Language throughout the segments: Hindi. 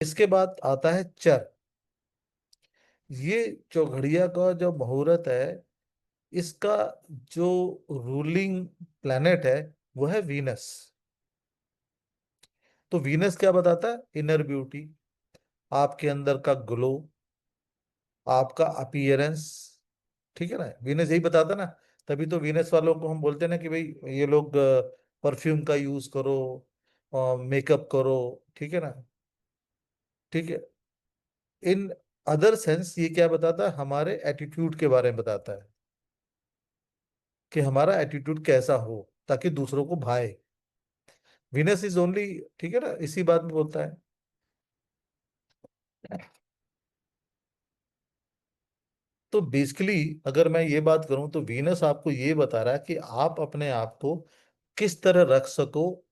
इसके बाद आता है चर। ये चौघड़िया का जो मुहूर्त है, इसका जो रूलिंग प्लैनेट है वो है वीनस। तो वीनस क्या बताता है? इनर ब्यूटी, आपके अंदर का ग्लो, आपका अपीयरेंस। ठीक है ना, वीनस यही बताता ना। तभी तो वीनस वालों को हम बोलते हैं ना कि भाई ये लोग परफ्यूम का यूज करो, मेकअप करो। ठीक है ना। ठीक है। इन अदर सेंस ये क्या बताता है? हमारे एटीट्यूड के बारे में बताता है कि हमारा एटीट्यूड कैसा हो ताकि दूसरों को भाए। वीनस इज ओनली, ठीक है ना, इसी बात में बोलता है। तो बेसिकली अगर मैं ये बात करूं तो वीनस आपको ये बता रहा है कि आप अपने आप को किस तरह रख सको,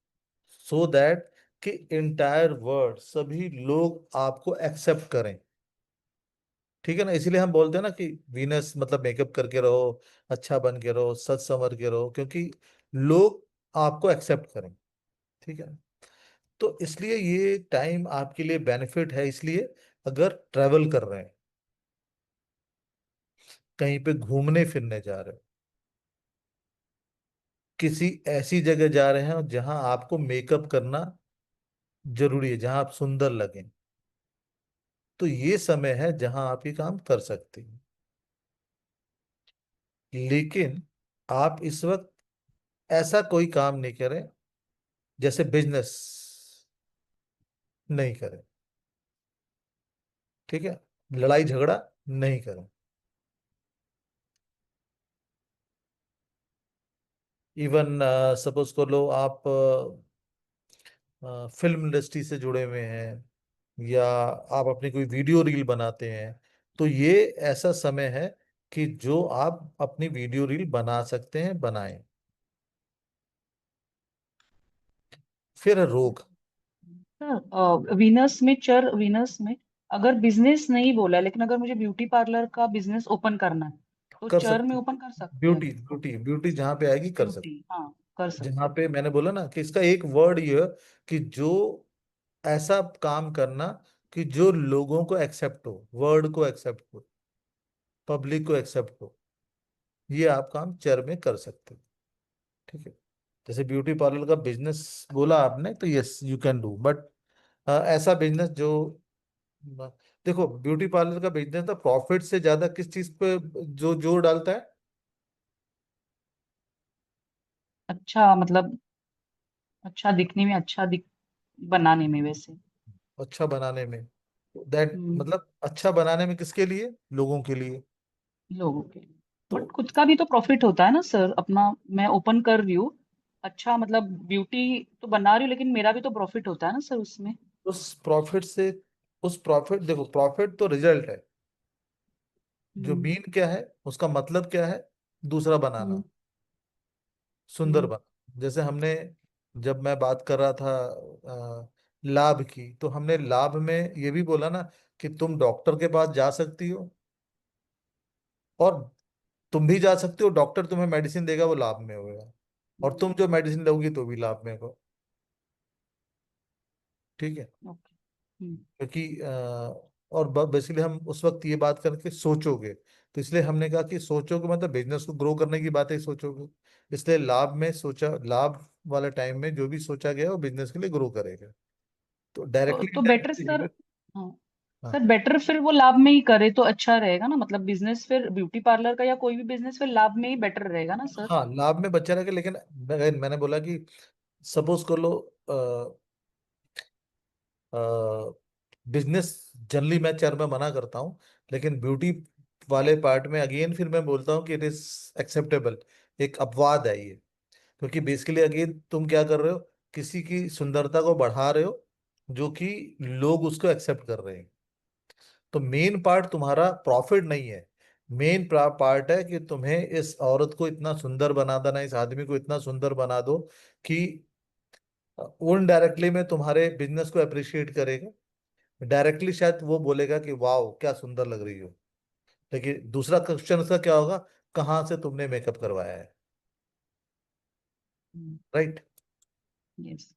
सो दैट कि इंटायर वर्ल्ड, सभी लोग आपको एक्सेप्ट करें। ठीक है ना, इसीलिए हम बोलते हैं ना कि वीनस मतलब मेकअप करके रहो, अच्छा बन के रहो, सच संवर के रहो, क्योंकि लोग आपको एक्सेप्ट करें। ठीक है ना। तो इसलिए ये टाइम आपके लिए बेनिफिट है। इसलिए अगर ट्रैवल कर रहे हैं, कहीं पे घूमने फिरने जा रहे हो, किसी ऐसी जगह जा रहे हैं जहां आपको मेकअप करना जरूरी है, जहां आप सुंदर लगें, तो ये समय है जहां आप ये काम कर सकते हैं। लेकिन आप इस वक्त ऐसा कोई काम नहीं करें, जैसे बिजनेस नहीं करें। ठीक है। लड़ाई झगड़ा नहीं करें। इवन सपोज कर लो आप फिल्म इंडस्ट्री से जुड़े हुए हैं, या आप अपनी कोई वीडियो रील बनाते हैं, तो ये ऐसा समय है कि जो आप अपनी वीडियो रील बना सकते हैं, बनाएं। फिर है रोग। सर वीनस में, चर वीनस में अगर बिजनेस नहीं बोला, लेकिन अगर मुझे ब्यूटी पार्लर का बिजनेस ओपन करना है तो कर चर में सकते। ओपन कर सकते हैं। ब्यूटी ब्यूटी ब्यूटी जहां पे आएगी कर सकते। ब्यूटी, हाँ, कर जहां सकते हैं। पे मैंने बोला ना कि इसका एक वर्ड ये है कि जो ऐसा काम करना कि जो लोगों को एक्सेप्ट हो, वर्ड को एक्सेप्ट हो, पब्लिक को एक्सेप्ट हो, ये आप काम चर में कर सकते हो। ठीक है। जैसे ब्यूटी पार्लर का बिजनेस बोला आपने, तो yes you can do, but ऐसा बिजनेस जो देखो, ब्यूटी पार्लर का बिजनेस ना प्रॉफिट से ज्यादा किस चीज पे जो जोर डालता है? अच्छा मतलब, अच्छा दिखने में, बनाने में वैसे। अच्छा बनाने में। दैट हम्म, मतलब अच्छा बनाने में किसके लिए? लोगों के लिए। लोगों के लिए। तो बट खुद का भी तो प्रॉफिट होता है ना सर अपना। मैं ओपन कर रही हूँ, अच्छा मतलब ब्यूटी तो बना रही हूँ, लेकिन मेरा भी तो प्रॉफिट होता है ना सर उसमें। उस प्रॉफिट से, उस प्रॉफिट, देखो प्रॉफिट तो रिजल्ट है। जो हम्म। मीन क्या है, उसका मतलब क्या है? दूसरा बनाना, हम्म। सुंदर हम्म। बना। जैसे हमने, जब मैं बात कर रहा था लाभ की, तो हमने लाभ में ये भी बोला ना कि तुम डॉक्टर के पास जा सकती हो, और तुम भी जा सकते हो, डॉक्टर तुम्हें मेडिसिन देगा, वो लाभ में होगा। और तुम जो मेडिसिन लोगी तो भी लाभ में हो। ठीक है। ओके। हम्म। क्योंकि और बेसिकली हम उस वक्त ये बात करके सोचोगे, तो इसलिए हमने कहा कि सोचोगे मतलब बिजनेस को ग्रो करने की बातें सोचोगे। इसलिए लाभ में सोचा, लाभ वाले टाइम में जो भी सोचा गया वो बिजनेस के लिए ग्रो करेगा। तो डायरेक्टली तो बेटर इनडायरेक्टली। सर, हाँ हाँ। सर, बेटर फिर वो लाभ में ही करे तो अच्छा रहेगा ना, मतलब बिजनेस फिर ब्यूटी पार्लर का या कोई भी बिजनेस फिर लाभ में ही बेटर रहेगा ना सर। हाँ, लाभ में बच्चा रहेगा, लेकिन मैंने बोला कि सपोज कर लो, बिजनेस जनरली मैं चर में मना करता हूँ, लेकिन ब्यूटी वाले पार्ट में अगेन फिर मैं बोलता हूँ कि इट इज एक्सेप्टेबल। एक अपवाद है ये। क्योंकि बेसिकली अगेन तुम क्या कर रहे हो? किसी की सुंदरता को बढ़ा रहे हो, जो कि लोग उसको एक्सेप्ट कर रहे हैं। तो मेन पार्ट तुम्हारा प्रॉफिट नहीं है। मेन पार्ट है कि तुम्हें इस औरत को इतना सुंदर बना देना, इस आदमी को इतना सुंदर बना दो कि वो इनडायरेक्टली में तुम्हारे बिजनेस को अप्रिशिएट करेगा। डायरेक्टली शायद वो बोलेगा कि वाह क्या सुंदर लग रही हो, लेकिन दूसरा क्वेश्चन उसका क्या होगा? कहाँ से तुमने मेकअप करवाया है? राइट। यस।